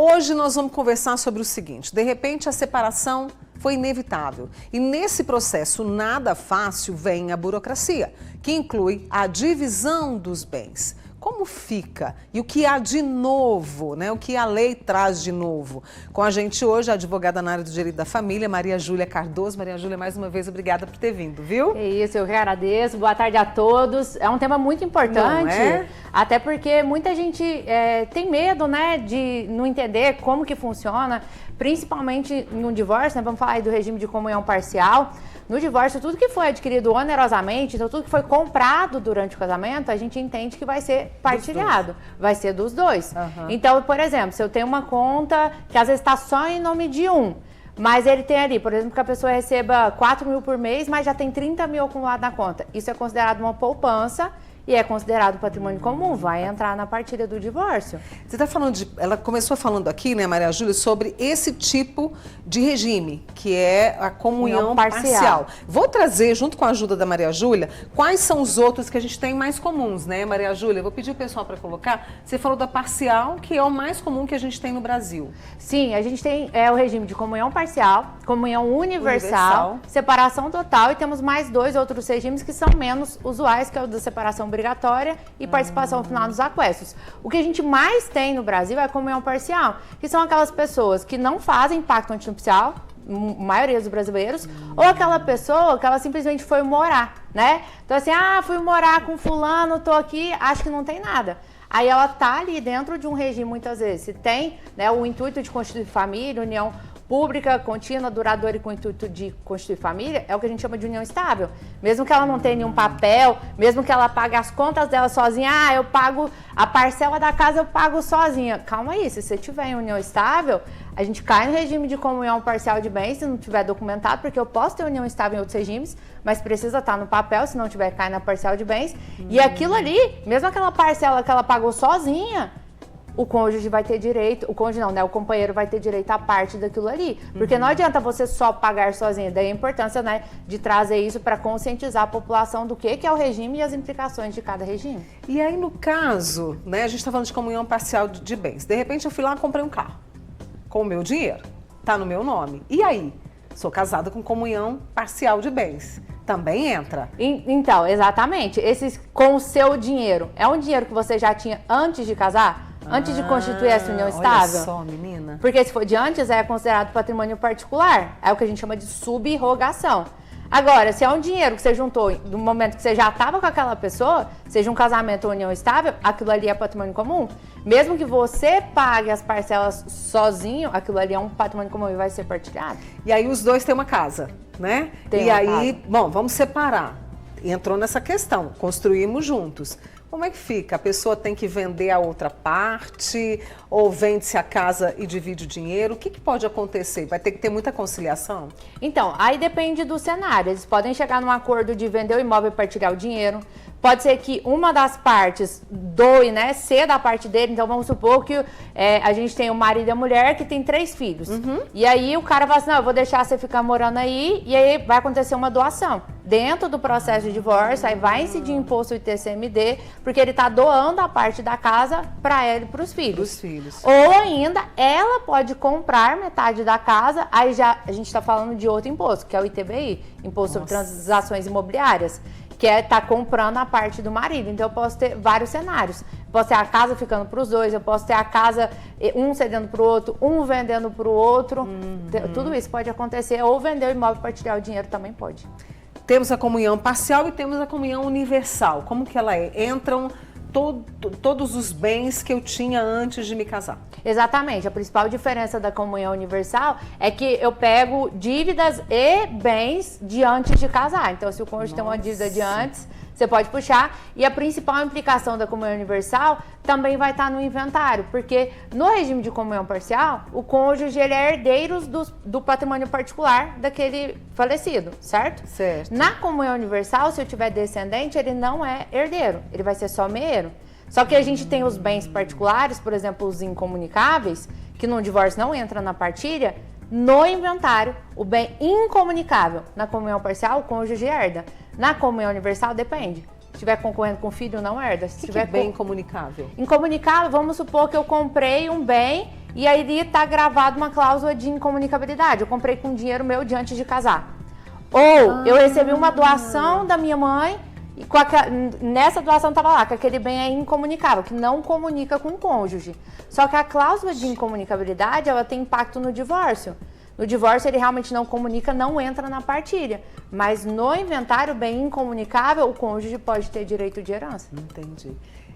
Hoje nós vamos conversar sobre o seguinte: de repente a separação foi inevitável e nesse processo nada fácil vem a burocracia, que inclui a divisão dos bens. Como fica? E o que há de novo, né? O que a lei traz de novo? Com a gente hoje, a advogada na área do direito da família, Maria Júlia Cardoso. Maria Júlia, mais uma vez, obrigada por ter vindo, viu? É isso, eu que agradeço. Boa tarde a todos. É um tema muito importante, até porque muita gente tem medo, né, de não entender como que funciona, principalmente no divórcio, né? Vamos falar aí do regime de comunhão parcial. No divórcio, tudo que foi adquirido onerosamente, então tudo que foi comprado durante o casamento, a gente entende que vai ser partilhado, vai ser dos dois. Uhum. Então, por exemplo, se eu tenho uma conta que às vezes está só em nome de um, mas ele tem ali, por exemplo, que a pessoa receba 4 mil por mês, mas já tem 30 mil acumulado na conta. Isso é considerado uma poupança e é considerado patrimônio comum, vai entrar na partilha do divórcio. Você está falando ela começou falando aqui, né, Maria Júlia, sobre esse tipo de regime, que é a comunhão parcial. Vou trazer, junto com a ajuda da Maria Júlia, quais são os outros que a gente tem mais comuns, né, Maria Júlia? Vou pedir o pessoal para colocar. Você falou da parcial, que é o mais comum que a gente tem no Brasil. Sim, a gente tem o regime de comunhão parcial, comunhão universal, separação total, e temos mais 2 outros regimes que são menos usuais, que é o da separação obrigatória e participação final nos aquestos. O que a gente mais tem no Brasil é a comunhão parcial, que são aquelas pessoas que não fazem pacto antinupcial, a maioria dos brasileiros, ou aquela pessoa que ela simplesmente foi morar, né? Então assim, fui morar com fulano, tô aqui, acho que não tem nada. Aí ela tá ali dentro de um regime, muitas vezes, se tem, né, o intuito de constituir família, união pública, contínua, duradoura e com o intuito de constituir família, é o que a gente chama de união estável. Mesmo que ela não tenha nenhum papel, mesmo que ela pague as contas dela sozinha, eu pago a parcela da casa, eu pago sozinha. Calma aí, se você tiver em união estável, a gente cai no regime de comunhão parcial de bens, se não tiver documentado, porque eu posso ter união estável em outros regimes, mas precisa estar no papel, se não tiver, cai na parcial de bens. E aquilo ali, mesmo aquela parcela que ela pagou sozinha, o cônjuge vai ter direito, o cônjuge não, né? O companheiro vai ter direito à parte daquilo ali. Porque não adianta você só pagar sozinho. Daí a importância, né, de trazer isso para conscientizar a população do que é o regime e as implicações de cada regime. E aí, no caso, né, a gente está falando de comunhão parcial de bens. De repente, eu fui lá e comprei um carro com o meu dinheiro. Tá no meu nome. E aí? Sou casada com comunhão parcial de bens. Também entra. Então, exatamente. Esses com o seu dinheiro. É um dinheiro que você já tinha antes de casar? Antes de constituir essa união estável? Olha só, menina. Porque se for de antes, é considerado patrimônio particular. É o que a gente chama de subrogação. Agora, se é um dinheiro que você juntou no momento que você já estava com aquela pessoa, seja um casamento ou união estável, aquilo ali é patrimônio comum. Mesmo que você pague as parcelas sozinho, aquilo ali é um patrimônio comum e vai ser partilhado. E aí os dois têm uma casa, né? Tem e aí, bom, vamos separar. Entrou nessa questão, construímos juntos. Como é que fica? A pessoa tem que vender a outra parte ou vende-se a casa e divide o dinheiro? O que pode acontecer? Vai ter que ter muita conciliação? Então, aí depende do cenário. Eles podem chegar num acordo de vender o imóvel e partilhar o dinheiro. Pode ser que uma das partes doe, né, ceda a parte dele. Então, vamos supor que a gente tem o marido e a mulher que tem 3 filhos. E aí o cara fala assim, não, eu vou deixar você ficar morando aí, e aí vai acontecer uma doação. Dentro do processo de divórcio, aí vai incidir imposto ITCMD, porque ele está doando a parte da casa para ela e para os filhos. Ou ainda, ela pode comprar metade da casa, aí já a gente está falando de outro imposto, que é o ITBI, Imposto sobre Transações Imobiliárias, que é estar comprando a parte do marido. Então, eu posso ter vários cenários. Eu posso ter a casa ficando para os dois, eu posso ter a casa, um cedendo para o outro, um vendendo para o outro. Tudo isso pode acontecer. Ou vender o imóvel e partilhar o dinheiro também pode. Temos a comunhão parcial e temos a comunhão universal. Como que ela é? Entram todos os bens que eu tinha antes de me casar. Exatamente. A principal diferença da comunhão universal é que eu pego dívidas e bens de antes de casar. Então, se o cônjuge tem uma dívida de antes, você pode puxar. E a principal implicação da comunhão universal também vai estar no inventário, porque no regime de comunhão parcial, o cônjuge ele é herdeiro do patrimônio particular daquele falecido, certo? Certo. Na comunhão universal, se eu tiver descendente, ele não é herdeiro, ele vai ser só meieiro. Só que a gente tem os bens particulares, por exemplo, os incomunicáveis, que no divórcio não entra na partilha. No inventário, o bem incomunicável, na comunhão parcial, o cônjuge herda. Na comunhão universal, depende. Se estiver concorrendo com o filho, não herda. Se que tiver bem incomunicável? Incomunicável, vamos supor que eu comprei um bem e aí está gravado uma cláusula de incomunicabilidade. Eu comprei com dinheiro meu de antes de casar. Ou eu recebi uma doação da minha mãe e nessa doação estava lá que aquele bem é incomunicável, que não comunica com o cônjuge. Só que a cláusula de incomunicabilidade, ela tem impacto no divórcio. No divórcio, ele realmente não comunica, não entra na partilha. Mas no inventário, bem incomunicável, o cônjuge pode ter direito de herança. Entendi.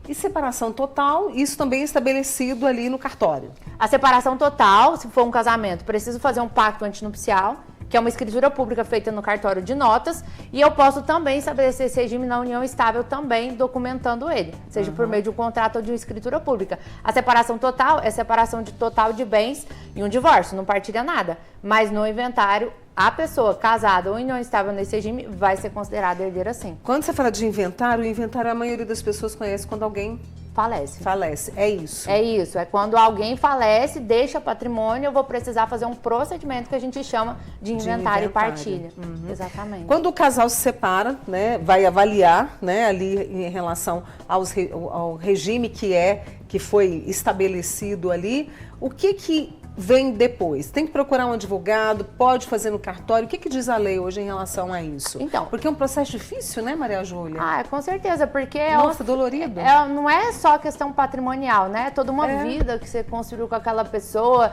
E separação total, isso também é estabelecido ali no cartório? A separação total, se for um casamento, preciso fazer um pacto antinupcial, que é uma escritura pública feita no cartório de notas, e eu posso também estabelecer esse regime na união estável também documentando ele, seja por meio de um contrato ou de uma escritura pública. A separação total é separação total de bens e um divórcio, não partilha nada, mas no inventário a pessoa casada ou em união estável nesse regime vai ser considerada herdeira sim. Quando você fala de inventário, o inventário a maioria das pessoas conhece quando alguém falece. Falece, é isso. É isso, é quando alguém falece, deixa patrimônio, eu vou precisar fazer um procedimento que a gente chama de inventário e partilha. Exatamente. Quando o casal se separa, né, vai avaliar, né, ali em relação ao regime que foi estabelecido ali, o que vem depois? Tem que procurar um advogado, pode fazer no cartório? O que diz a lei hoje em relação a isso? Então, porque é um processo difícil, né, Maria Júlia? Com certeza, porque nossa, dolorido. Não é só questão patrimonial, né? Toda uma vida que você construiu com aquela pessoa.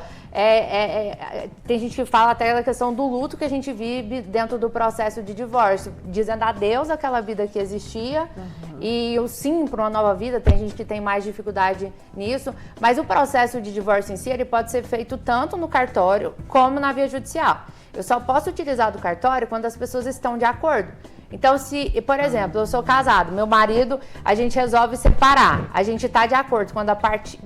Tem gente que fala até da questão do luto que a gente vive dentro do processo de divórcio, dizendo adeus àquela vida que existia e o sim para uma nova vida. Tem gente que tem mais dificuldade nisso, mas o processo de divórcio em si, ele pode ser feito tanto no cartório como na via judicial. Eu só posso utilizar do cartório quando as pessoas estão de acordo. Então, se, por exemplo, eu sou casado, meu marido, a gente resolve separar, a gente está de acordo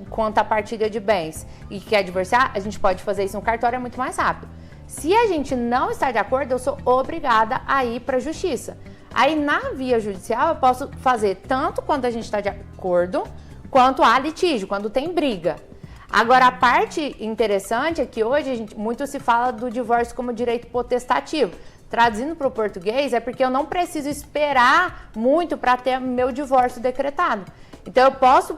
quanto a partilha de bens e quer divorciar, a gente pode fazer isso no cartório, é muito mais rápido. Se a gente não está de acordo, eu sou obrigada a ir para a justiça. Aí, na via judicial, eu posso fazer tanto quando a gente está de acordo, quanto há litígio, quando tem briga. Agora, a parte interessante é que hoje muito se fala do divórcio como direito potestativo. Traduzindo para o português, é porque eu não preciso esperar muito para ter meu divórcio decretado. Então, eu posso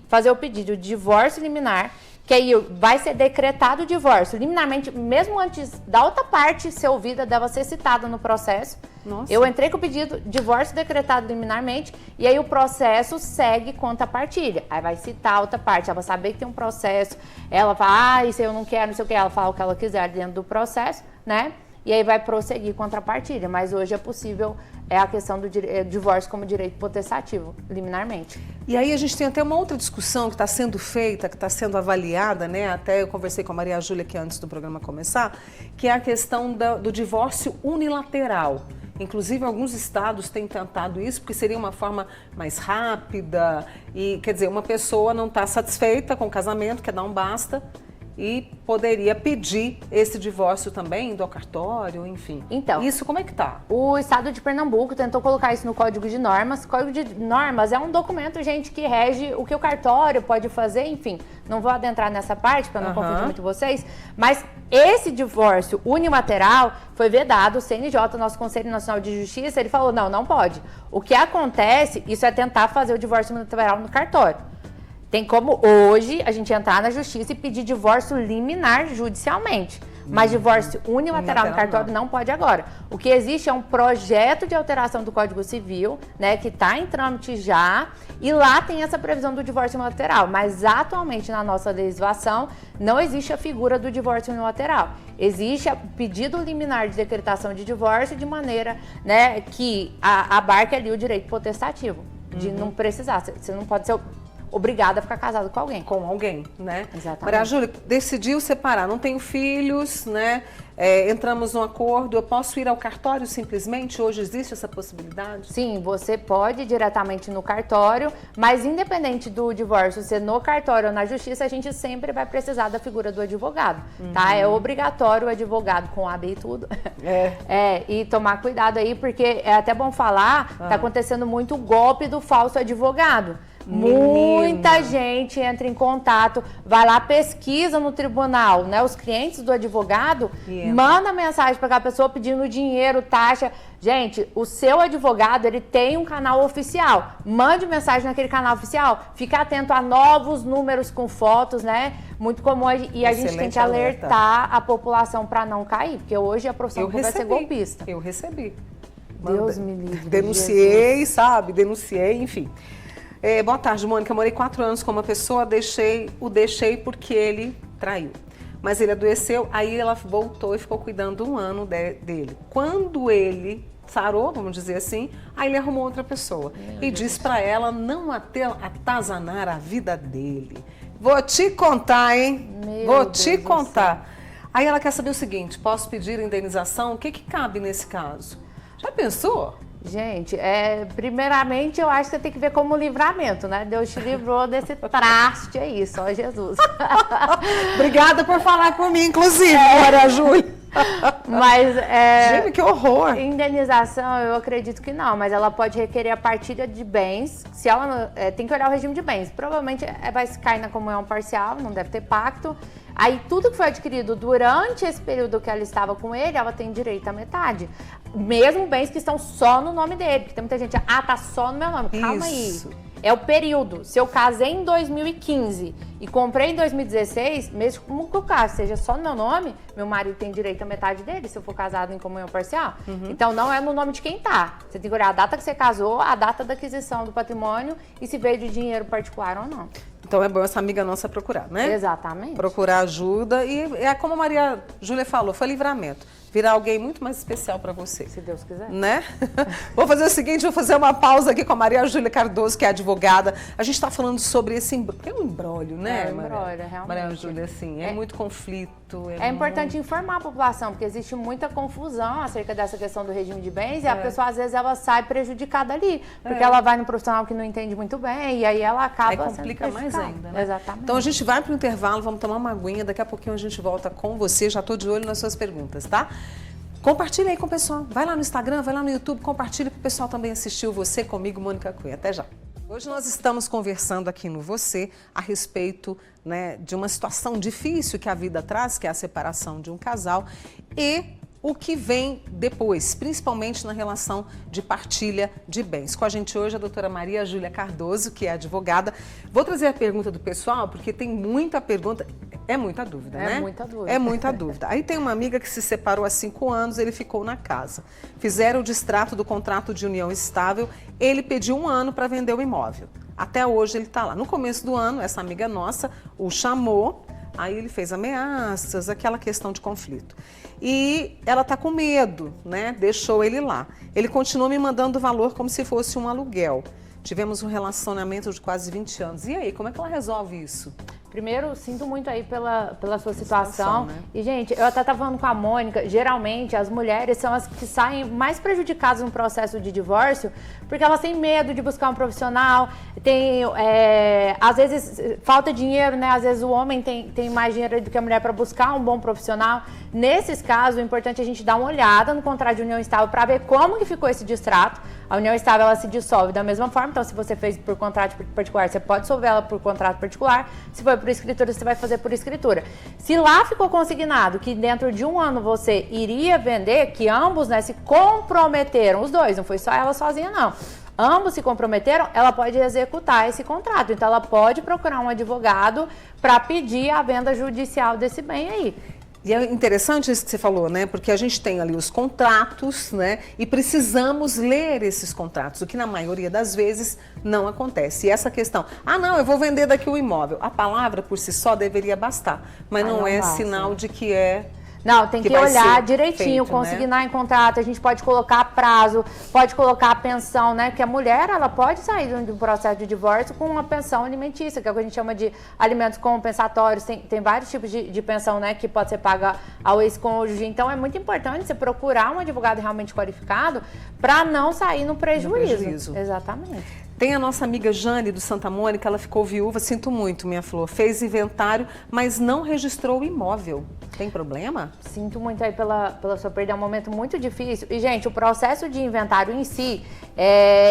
fazer o pedido de divórcio liminar, que aí vai ser decretado o divórcio liminarmente, mesmo antes da outra parte ser ouvida, deve ser citada no processo. Nossa. Eu entrei com o pedido de divórcio decretado liminarmente, e aí o processo segue quanto à partilha. Aí vai citar a outra parte, ela vai saber que tem um processo, ela fala, isso eu não quero, não sei o que, ela fala o que ela quiser dentro do processo, né? E aí vai prosseguir contra a partilha, mas hoje é possível a questão do divórcio como direito potestativo, liminarmente. E aí a gente tem até uma outra discussão que está sendo feita, que está sendo avaliada, né? Até eu conversei com a Maria Júlia aqui antes do programa começar, que é a questão do divórcio unilateral. Inclusive, alguns estados têm tentado isso, porque seria uma forma mais rápida e, quer dizer, uma pessoa não está satisfeita com o casamento, quer dar um basta, e poderia pedir esse divórcio também, indo ao cartório, enfim. Então, isso como é que tá? O estado de Pernambuco tentou colocar isso no Código de Normas. O Código de Normas é um documento, gente, que rege o que o cartório pode fazer, enfim. Não vou adentrar nessa parte para não confundir muito vocês, mas esse divórcio unilateral foi vedado, o CNJ, nosso Conselho Nacional de Justiça, ele falou, não pode. O que acontece, isso é tentar fazer o divórcio unilateral no cartório. Tem como hoje a gente entrar na justiça e pedir divórcio liminar judicialmente. Mas divórcio unilateral no cartório não pode agora. O que existe é um projeto de alteração do Código Civil, né, que está em trâmite já, e lá tem essa previsão do divórcio unilateral. Mas atualmente na nossa legislação não existe a figura do divórcio unilateral. Existe o pedido liminar de decretação de divórcio de maneira, né, que abarque ali o direito potestativo, de não precisar. Você não pode ser obrigada a ficar casado com alguém. Com alguém, né? Exatamente. Maria Júlia, decidiu separar, não tenho filhos, né? Entramos num acordo, eu posso ir ao cartório simplesmente? Hoje existe essa possibilidade? Sim, você pode ir diretamente no cartório, mas independente do divórcio ser no cartório ou na justiça, a gente sempre vai precisar da figura do advogado, tá? É obrigatório o advogado com AB e tudo. E tomar cuidado aí, porque é até bom falar, tá acontecendo muito o golpe do falso advogado. Muita gente entra em contato, vai lá, pesquisa no tribunal, né? Os clientes do advogado manda mensagem para aquela pessoa pedindo dinheiro, taxa. Gente, o seu advogado, ele tem um canal oficial. Mande mensagem naquele canal oficial. Fique atento a novos números com fotos, né? muito comum e a gente tem que alertar a população para não cair, porque hoje a profissão vai ser golpista. Eu recebi. Deus me livre. Denunciei, Jesus. Sabe? Denunciei, enfim. Boa tarde, Mônica. Morei 4 anos com uma pessoa, o deixei porque ele traiu. Mas ele adoeceu, aí ela voltou e ficou cuidando 1 ano dele. Quando ele sarou, vamos dizer assim, aí ele arrumou outra pessoa. E disse para ela não atazanar a vida dele. Vou te contar, hein? Vou te contar. Aí ela quer saber o seguinte, posso pedir indenização? O que cabe nesse caso? Já pensou? Gente, primeiramente eu acho que você tem que ver como livramento, né? Deus te livrou desse traste aí, só Jesus. Obrigada por falar por mim, inclusive, Maria Júlia. Mas, gente, que horror! Indenização, eu acredito que não, mas ela pode requerer a partilha de bens. Se ela tem que olhar o regime de bens. Provavelmente vai cair na comunhão parcial, não deve ter pacto. Aí tudo que foi adquirido durante esse período que ela estava com ele, ela tem direito à metade. Mesmo bens que estão só no nome dele. Porque tem muita gente, tá só no meu nome. Calma aí. É o período. Se eu casei em 2015 e comprei em 2016, mesmo que o caso seja só no meu nome, meu marido tem direito à metade dele, se eu for casado em comunhão parcial. Então não é no nome de quem tá. Você tem que olhar a data que você casou, a data da aquisição do patrimônio e se veio de dinheiro particular ou não. Então é bom essa amiga nossa procurar, né? Exatamente. Procurar ajuda e como a Maria Júlia falou, foi livramento. Virar alguém muito mais especial para você. Se Deus quiser. Né? Vou fazer o seguinte, vou fazer uma pausa aqui com a Maria Júlia Cardoso, que é advogada. A gente está falando sobre esse embrólio, né? Realmente. Maria Júlia, assim, é muito conflito. É importante informar a população, porque existe muita confusão acerca dessa questão do regime de bens e a pessoa, às vezes, ela sai prejudicada ali, porque ela vai no profissional que não entende muito bem e aí ela acaba aí complica mais ainda, né? Exatamente. Então a gente vai para o intervalo, vamos tomar uma aguinha, daqui a pouquinho a gente volta com você, já estou de olho nas suas perguntas, tá? Compartilha aí com o pessoal. Vai lá no Instagram, vai lá no YouTube, compartilha para o pessoal também assistir você comigo, Mônica Cunha. Até já. Hoje nós estamos conversando aqui no Você a respeito, né, de uma situação difícil que a vida traz, que é a separação de um casal e o que vem depois, principalmente na relação de partilha de bens. Com a gente hoje a doutora Maria Júlia Cardoso, que é advogada. Vou trazer a pergunta do pessoal, porque tem muita pergunta, é muita dúvida, né? É muita dúvida. É muita dúvida. Aí tem uma amiga que se separou há 5 anos, ele ficou na casa. Fizeram o distrato do contrato de união estável, ele pediu 1 ano para vender o imóvel. Até hoje ele está lá. No começo do ano, essa amiga nossa o chamou, aí ele fez ameaças, aquela questão de conflito. E ela está com medo, né? Deixou ele lá. Ele continuou me mandando o valor como se fosse um aluguel. Tivemos um relacionamento de quase 20 anos. E aí, como é que ela resolve isso? Primeiro, sinto muito aí pela sua situação. Né? E, gente, eu até estava falando com a Mônica, geralmente as mulheres são as que saem mais prejudicadas no processo de divórcio, porque elas têm medo de buscar um profissional, às vezes falta dinheiro, né? Às vezes o homem tem mais dinheiro do que a mulher para buscar um bom profissional. Nesses casos, o importante é a gente dar uma olhada no contrato de união estável para ver como que ficou esse distrato. A união estável, ela se dissolve da mesma forma, então se você fez por contrato particular, você pode dissolver ela por contrato particular. Se for por escritura, você vai fazer por escritura. Se lá ficou consignado que dentro de 1 ano você iria vender, que ambos, né, se comprometeram, os dois, não foi só ela sozinha, não. Ambos se comprometeram, ela pode executar esse contrato. Então, ela pode procurar um advogado para pedir a venda judicial desse bem aí. E é interessante isso que você falou, né? Porque a gente tem ali os contratos, né? E precisamos ler esses contratos, o que na maioria das vezes não acontece. E essa questão, não, eu vou vender daqui o imóvel. A palavra por si só deveria bastar, mas não é basta, sinal de que é... Não, tem que olhar direitinho, feito, consignar, né? Em contrato, a gente pode colocar prazo, pode colocar a pensão, né? Porque a mulher, ela pode sair de um processo de divórcio com uma pensão alimentícia, que é o que a gente chama de alimentos compensatórios. Tem vários tipos de pensão, né? Que pode ser paga ao ex-cônjuge. Então, é muito importante você procurar um advogado realmente qualificado para não sair no prejuízo. Exatamente. Tem a nossa amiga Jane, do Santa Mônica, ela ficou viúva, sinto muito, minha flor. Fez inventário, mas não registrou o imóvel. Tem problema? Sinto muito aí pela sua perda, é um momento muito difícil. E, gente, o processo de inventário em si,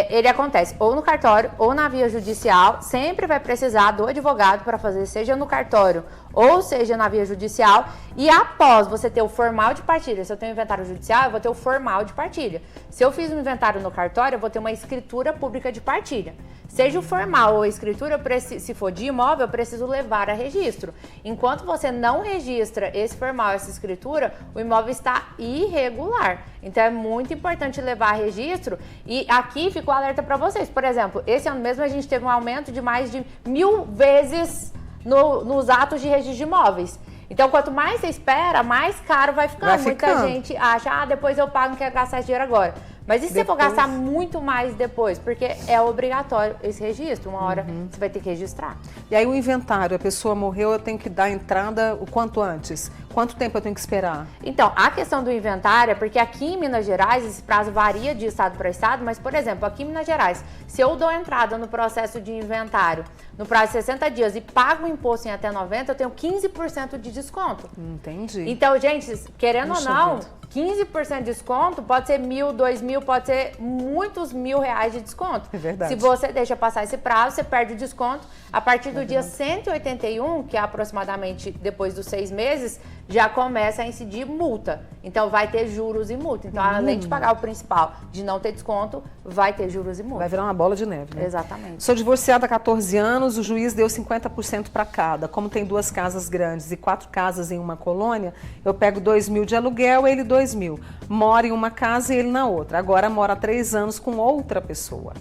ele acontece ou no cartório ou na via judicial. Sempre vai precisar do advogado para fazer, seja no cartório ou seja, na via judicial. E após você ter o formal de partilha, se eu tenho inventário judicial, eu vou ter o formal de partilha. Se eu fiz um inventário no cartório, eu vou ter uma escritura pública de partilha. Seja o formal ou a escritura, se for de imóvel, eu preciso levar a registro. Enquanto você não registra esse formal, essa escritura, o imóvel está irregular. Então é muito importante levar a registro. E aqui ficou alerta para vocês. Por exemplo, esse ano mesmo a gente teve um aumento de mais de 1000 vezes nos atos de registro de imóveis. Então, quanto mais você espera, mais caro vai ficando. Muita gente acha, depois eu pago, não quero gastar esse dinheiro agora. Mas e se você for gastar muito mais depois? Porque é obrigatório esse registro, uma hora você vai ter que registrar. E aí o inventário, a pessoa morreu, eu tenho que dar entrada o quanto antes? Quanto tempo eu tenho que esperar? Então, a questão do inventário é porque aqui em Minas Gerais, esse prazo varia de estado para estado, mas, por exemplo, aqui em Minas Gerais, se eu dou entrada no processo de inventário no prazo de 60 dias e pago o imposto em até 90, eu tenho 15% de desconto. Entendi. Então, gente, querendo ou não, 15% de desconto pode ser 1.000, 2.000, pode ser muitos R$1.000 de desconto. É verdade. Se você deixa passar esse prazo, você perde o desconto. A partir do dia 181, que é aproximadamente depois dos 6 meses, já começa a incidir multa. Então, vai ter juros e multa. Então, além de pagar o principal, de não ter desconto, vai ter juros e multa. Vai virar uma bola de neve, né? Exatamente. Sou divorciada há 14 anos, o juiz deu 50% para cada. Como tem 2 casas grandes e 4 casas em uma colônia, eu pego 2.000 de aluguel, ele 2.000. Moro em uma casa e ele na outra. Agora mora há 3 anos com outra pessoa.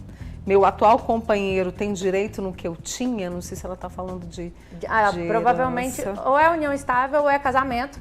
Meu atual companheiro tem direito no que eu tinha? Não sei se ela está falando de provavelmente, herança. ou é união estável ou é casamento.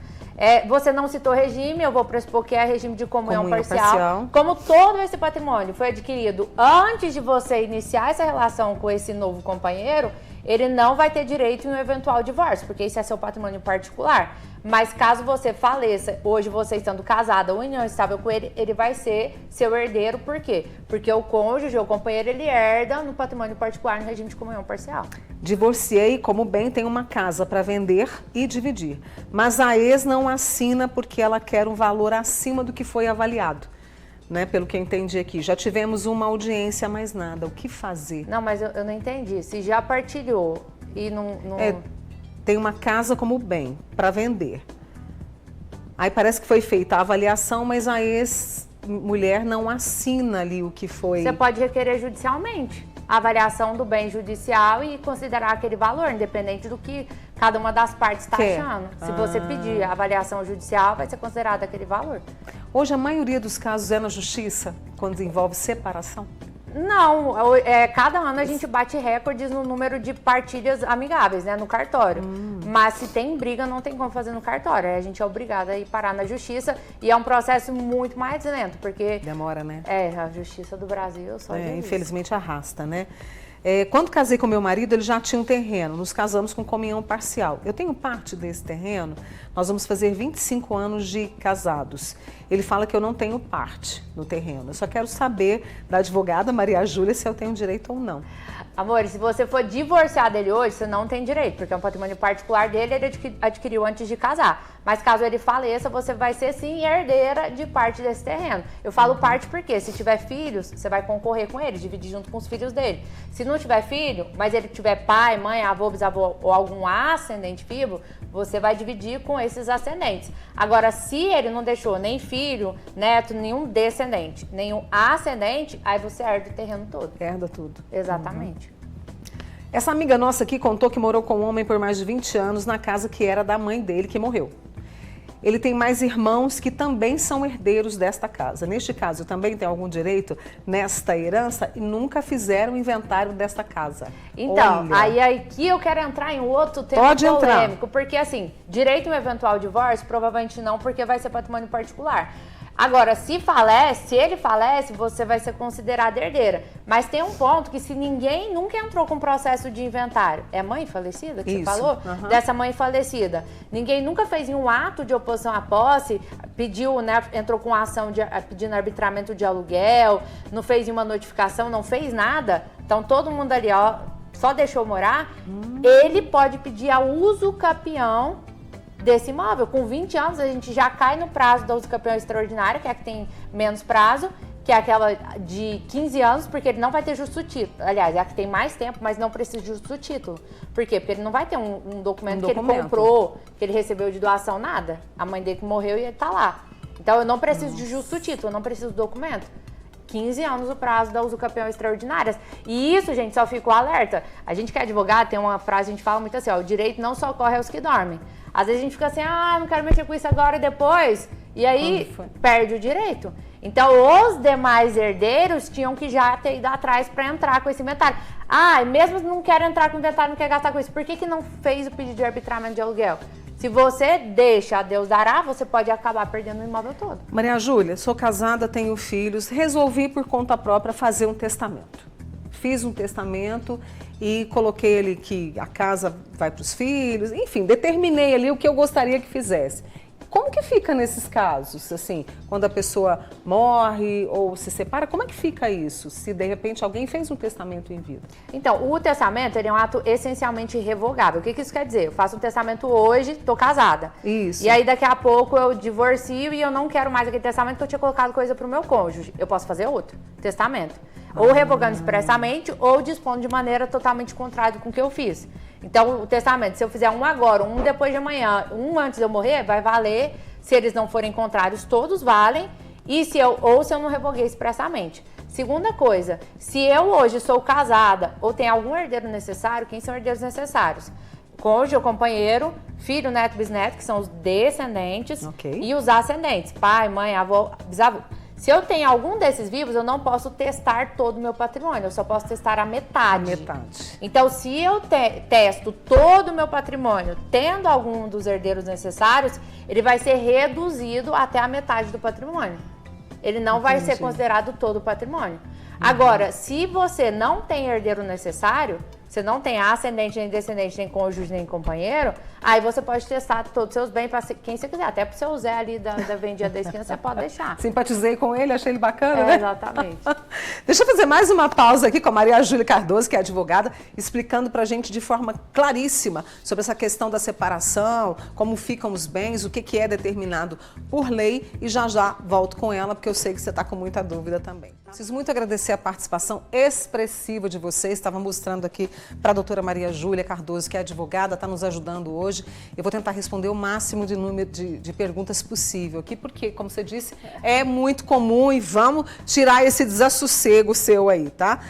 Você não citou regime, eu vou pressupor que é regime de comunhão parcial. Como todo esse patrimônio foi adquirido antes de você iniciar essa relação com esse novo companheiro, ele não vai ter direito em um eventual divórcio, porque isso é seu patrimônio particular. Mas caso você faleça, hoje você estando casada ou união estável com ele, ele vai ser seu herdeiro. Por quê? Porque o cônjuge ou o companheiro, ele herda no patrimônio particular no regime de comunhão parcial. Divorciei, como bem, tenho uma casa para vender e dividir. Mas a ex não assina porque ela quer um valor acima do que foi avaliado. Né, pelo que eu entendi aqui. Já tivemos uma audiência, mas nada. O que fazer? Não, mas eu não entendi. Se já partilhou e não... Tem uma casa como bem para vender. Aí parece que foi feita a avaliação, mas a ex-mulher não assina ali o que foi... Você pode requerer judicialmente a avaliação do bem judicial e considerar aquele valor, independente do que cada uma das partes está achando. Se você pedir a avaliação judicial, vai ser considerado aquele valor. Hoje a maioria dos casos é na justiça, quando envolve separação? Não, cada ano a gente bate recordes no número de partilhas amigáveis, né, no cartório. Mas se tem briga, não tem como fazer no cartório. Aí a gente é obrigada a ir parar na justiça e é um processo muito mais lento, porque... Demora, né? A justiça do Brasil só infelizmente arrasta, né? Quando casei com meu marido, ele já tinha um terreno. Nos casamos com comunhão parcial. Eu tenho parte desse terreno. Nós vamos fazer 25 anos de casados. Ele fala que eu não tenho parte no terreno. Eu só quero saber da advogada Maria Júlia se eu tenho direito ou não. Amor, se você for divorciar dele hoje, você não tem direito, porque é um patrimônio particular dele, ele adquiriu antes de casar. Mas caso ele faleça, você vai ser sim herdeira de parte desse terreno. Eu falo parte porque se tiver filhos, você vai concorrer com eles, dividir junto com os filhos dele. Se não tiver filho, mas ele tiver pai, mãe, avô, bisavô ou algum ascendente vivo, você vai dividir com esses ascendentes. Agora, se ele não deixou nem filho, neto, nenhum descendente, nenhum ascendente, aí você herda o terreno todo. Herda tudo. Exatamente. Essa amiga nossa aqui contou que morou com um homem por mais de 20 anos na casa que era da mãe dele, que morreu. Ele tem mais irmãos que também são herdeiros desta casa. Neste caso, também tem algum direito nesta herança e nunca fizeram o inventário desta casa. Então, aí aqui eu quero entrar em outro tema polêmico. Porque assim, direito a um eventual divórcio, provavelmente não, porque vai ser patrimônio particular. Agora, se ele falece, você vai ser considerada herdeira. Mas tem um ponto que se ninguém nunca entrou com processo de inventário, é mãe falecida que você falou? Dessa mãe falecida. Ninguém nunca fez um ato de oposição à posse, pediu, né, entrou com ação pedindo arbitramento de aluguel, não fez uma notificação, não fez nada. Então todo mundo ali, ó, só deixou morar. Ele pode pedir a uso capião desse imóvel. Com 20 anos, a gente já cai no prazo da usucapião extraordinária, que é a que tem menos prazo, que é aquela de 15 anos, porque ele não vai ter justo título. Aliás, é a que tem mais tempo, mas não precisa de justo título. Por quê? Porque ele não vai ter um documento que ele comprou, que ele recebeu de doação, nada. A mãe dele que morreu e ele tá lá. Então, eu não preciso de justo título, eu não preciso do documento. 15 anos o prazo da usucapião extraordinárias. E isso, gente, só ficou alerta. A gente que é advogado, tem uma frase, a gente fala muito assim, ó, o direito não socorre aos que dormem. Às vezes a gente fica assim, não quero mexer com isso agora e depois. E aí, perde o direito. Então, os demais herdeiros tinham que já ter ido atrás para entrar com esse inventário. Mesmo não quer entrar com o inventário, não quer gastar com isso, por que não fez o pedido de arbitramento de aluguel? Se você deixa a Deus dará, você pode acabar perdendo o imóvel todo. Maria Júlia, sou casada, tenho filhos, resolvi por conta própria fazer um testamento. Fiz um testamento e coloquei ali que a casa vai para os filhos, enfim, determinei ali o que eu gostaria que fizesse. Como que fica nesses casos, assim, quando a pessoa morre ou se separa, como é que fica isso, se de repente alguém fez um testamento em vida? Então, o testamento ele é um ato essencialmente irrevogável. O que isso quer dizer? Eu faço um testamento hoje, tô casada. Isso. E aí daqui a pouco eu divorcio e eu não quero mais aquele testamento porque eu tinha colocado coisa pro meu cônjuge. Eu posso fazer outro testamento. Ou revogando expressamente ou dispondo de maneira totalmente contrária com o que eu fiz. Então, o testamento, se eu fizer um agora, um depois de amanhã, um antes de eu morrer, vai valer. Se eles não forem contrários, todos valem. E se eu não revoguei expressamente. Segunda coisa, se eu hoje sou casada ou tem algum herdeiro necessário, quem são herdeiros necessários? Cônjuge ou companheiro, filho, neto, bisneto, que são os descendentes, e os ascendentes, pai, mãe, avô, bisavô. Se eu tenho algum desses vivos, eu não posso testar todo o meu patrimônio, eu só posso testar a metade. Então, se eu testo todo o meu patrimônio, tendo algum dos herdeiros necessários, ele vai ser reduzido até a metade do patrimônio. Ele não vai ser considerado todo o patrimônio. Agora, se você não tem herdeiro necessário, você não tem ascendente, nem descendente, nem cônjuge, nem companheiro, aí você pode testar todos os seus bens para quem você quiser. Até para o seu Zé ali da vendinha da esquina, você pode deixar. Simpatizei com ele, achei ele bacana, né? Exatamente. Deixa eu fazer mais uma pausa aqui com a Maria Júlia Cardoso, que é advogada, explicando para a gente de forma claríssima sobre essa questão da separação, como ficam os bens, o que é determinado por lei, e já volto com ela, porque eu sei que você está com muita dúvida também. Preciso muito agradecer a participação expressiva de vocês. Estava mostrando aqui para a doutora Maria Júlia Cardoso, que é advogada, está nos ajudando hoje. Eu vou tentar responder o máximo de número de perguntas possível aqui, porque, como você disse, é muito comum e vamos tirar esse desassossego seu aí, tá?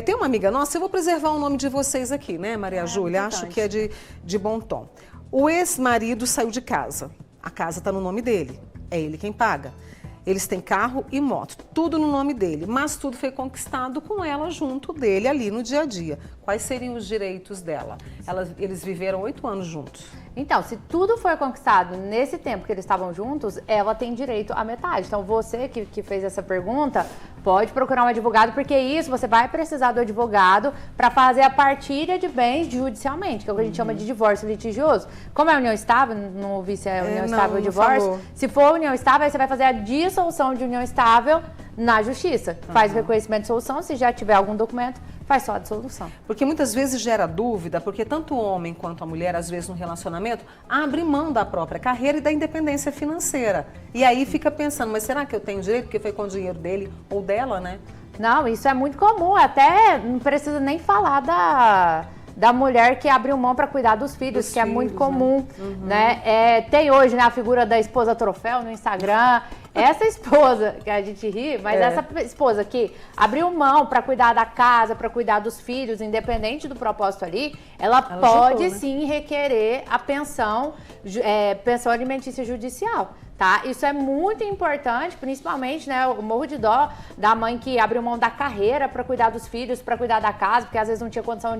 Tem uma amiga nossa, eu vou preservar o nome de vocês aqui, né, Maria Júlia? Acho que é de bom tom. O ex-marido saiu de casa. A casa está no nome dele. É ele quem paga. Eles têm carro e moto, tudo no nome dele, mas tudo foi conquistado com ela junto dele ali no dia a dia. Quais seriam os direitos dela? Eles viveram 8 anos juntos. Então, se tudo foi conquistado nesse tempo que eles estavam juntos, ela tem direito à metade. Então, você que fez essa pergunta, pode procurar um advogado, porque isso você vai precisar do advogado para fazer a partilha de bens judicialmente, que é o que a gente chama de divórcio litigioso. Como é união estável, não ouvi se é união estável ou divórcio. Se for união estável, aí você vai fazer a dissolução de união estável na justiça. Faz o reconhecimento de solução, se já tiver algum documento, faz só a dissolução. Porque muitas vezes gera dúvida, porque tanto o homem quanto a mulher, às vezes no relacionamento, abre mão da própria carreira e da independência financeira. E aí fica pensando, mas será que eu tenho direito? Porque foi com o dinheiro dele ou dela, né? Não, isso é muito comum, até não precisa nem falar da mulher que abriu mão para cuidar dos filhos, que é muito comum, né? Tem hoje, né, a figura da esposa troféu no Instagram. Essa esposa, que a gente ri, mas essa esposa que abriu mão para cuidar da casa, para cuidar dos filhos, independente do propósito ali, ela pode sim requerer a pensão alimentícia judicial. Tá? Isso é muito importante, principalmente, né? Eu morro de dó da mãe que abriu mão da carreira para cuidar dos filhos, para cuidar da casa, porque às vezes não tinha condição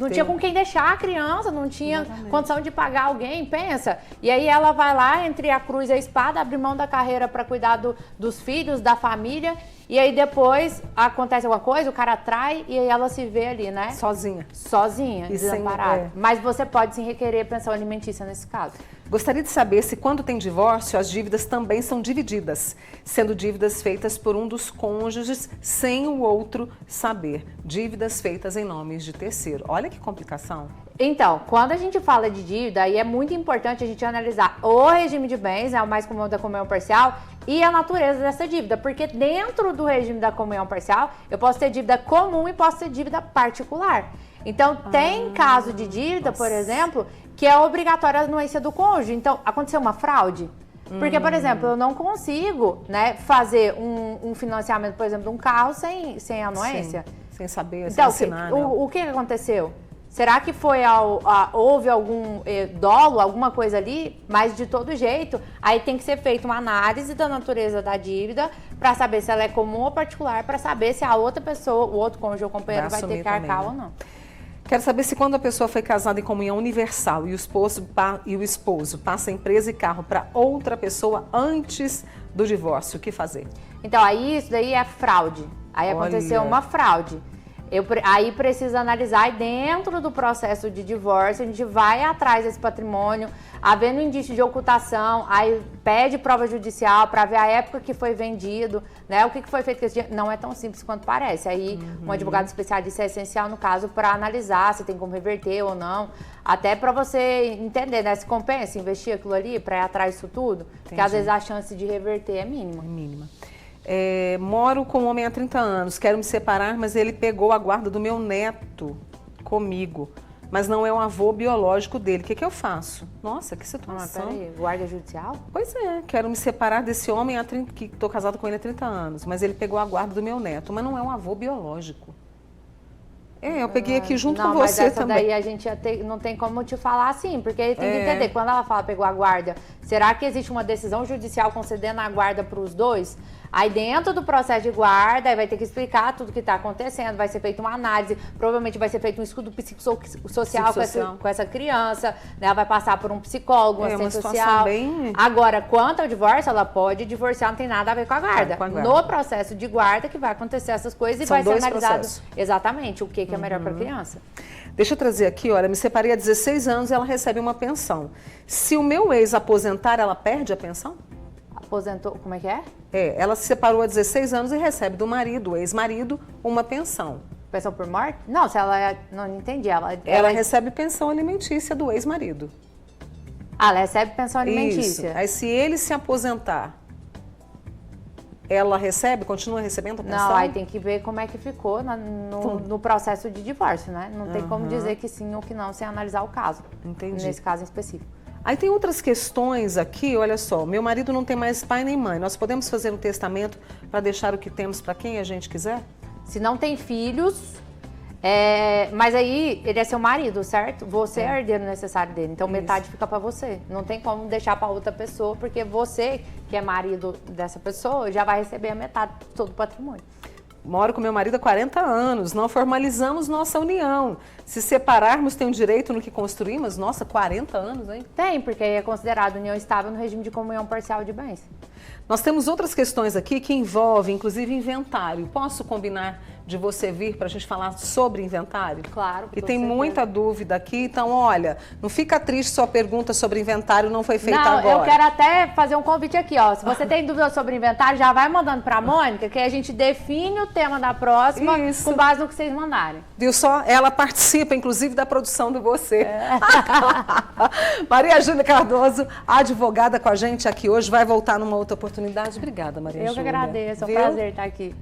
não tinha com quem deixar a criança, não tinha condição de pagar alguém, pensa. E aí ela vai lá, entre a cruz e a espada, abre mão da carreira para cuidar dos filhos, da família, e aí depois acontece alguma coisa, o cara trai e aí ela se vê ali, né? Sozinha, desamparada. Mas você pode sim requerer pensão alimentícia nesse caso. Gostaria de saber se quando tem divórcio, as dívidas também são divididas, sendo dívidas feitas por um dos cônjuges sem o outro saber. Dívidas feitas em nomes de terceiro. Olha que complicação. Então, quando a gente fala de dívida, aí é muito importante a gente analisar o regime de bens, o mais comum da comunhão parcial, e a natureza dessa dívida, porque dentro do regime da comunhão parcial, eu posso ter dívida comum e posso ter dívida particular. Então, tem caso de dívida, por exemplo, que é obrigatória a anuência do cônjuge. Então, aconteceu uma fraude. Porque, por exemplo, eu não consigo, né, fazer um financiamento, por exemplo, de um carro sem anuência. Sim, sem saber, então, sem assinar. O que aconteceu? Será que houve algum dolo, alguma coisa ali? Mas de todo jeito, aí tem que ser feita uma análise da natureza da dívida para saber se ela é comum ou particular, para saber se a outra pessoa, o outro cônjuge ou companheiro vai ter que arcar também, ou não. Quero saber se quando a pessoa foi casada em comunhão universal e o esposo passa empresa e carro para outra pessoa antes do divórcio, o que fazer? Então, aí isso daí é fraude. Aí aconteceu uma fraude. Aí precisa analisar, e dentro do processo de divórcio, a gente vai atrás desse patrimônio, havendo indício de ocultação, aí pede prova judicial para ver a época que foi vendido, né? O que foi feito com esse dinheiro. Não é tão simples quanto parece. Aí um advogado especialista é essencial no caso para analisar se tem como reverter ou não, até para você entender, né? Se compensa investir aquilo ali para ir atrás disso tudo, porque às vezes a chance de reverter é mínima. É mínima. Moro com um homem há 30 anos, quero me separar, mas ele pegou a guarda do meu neto comigo, mas não é um avô biológico dele. O que eu faço? Nossa, que situação. Peraí, guarda judicial? Pois é, quero me separar desse homem que estou casado com ele há 30 anos, mas ele pegou a guarda do meu neto, mas não é um avô biológico. Eu peguei aqui junto com mas você essa também. Daí a gente não tem como te falar assim, porque tem que entender, quando ela fala pegou a guarda, será que existe uma decisão judicial concedendo a guarda para os dois? Aí dentro do processo de guarda, aí vai ter que explicar tudo o que está acontecendo, vai ser feita uma análise, provavelmente vai ser feito um estudo psicossocial com essa criança, né? Ela vai passar por um psicólogo, um assistente social. Agora, quanto ao divórcio, ela pode divorciar, não tem nada a ver com a guarda. No processo de guarda que vai acontecer essas coisas e vai ser analisado exatamente o que é melhor para a criança. Deixa eu trazer aqui, olha, me separei há 16 anos e ela recebe uma pensão. Se o meu ex aposentar, ela perde a pensão? Aposentou, como é que é? Ela se separou há 16 anos e recebe do marido, o ex-marido, uma pensão. Pensão por morte? Não, se ela... Não entendi. Ela recebe pensão alimentícia do ex-marido. Ela recebe pensão alimentícia. Isso. Aí se ele se aposentar, ela continua recebendo a pensão? Não, aí tem que ver como é que ficou no processo de divórcio, né? Não tem como dizer que sim ou que não sem analisar o caso. Entendi. Nesse caso em específico. Aí tem outras questões aqui, olha só, meu marido não tem mais pai nem mãe, nós podemos fazer um testamento para deixar o que temos para quem a gente quiser? Se não tem filhos, mas aí ele é seu marido, certo? Você é herdeiro necessário dele, então metade fica para você. Não tem como deixar para outra pessoa, porque você, que é marido dessa pessoa, já vai receber a metade de todo o patrimônio. Moro com meu marido há 40 anos, não formalizamos nossa união. Se separarmos, tem um direito no que construímos? Nossa, 40 anos, hein? Tem, porque é considerado união estável no regime de comunhão parcial de bens. Nós temos outras questões aqui que envolvem, inclusive, inventário. Posso combinar de você vir para a gente falar sobre inventário? Claro. E tem muita dúvida aqui, então, olha, não fica triste sua pergunta sobre inventário não foi feita agora. Eu quero até fazer um convite aqui, ó. Se você tem dúvida sobre inventário, já vai mandando para a Mônica, que a gente define o tema da próxima com base no que vocês mandarem. Viu só? Ela participa, inclusive, da produção do Você. Maria Júlia Cardoso, advogada com a gente aqui hoje, vai voltar numa outra oportunidade. Obrigada, Maria Júlia. Eu que agradeço, é um prazer estar aqui.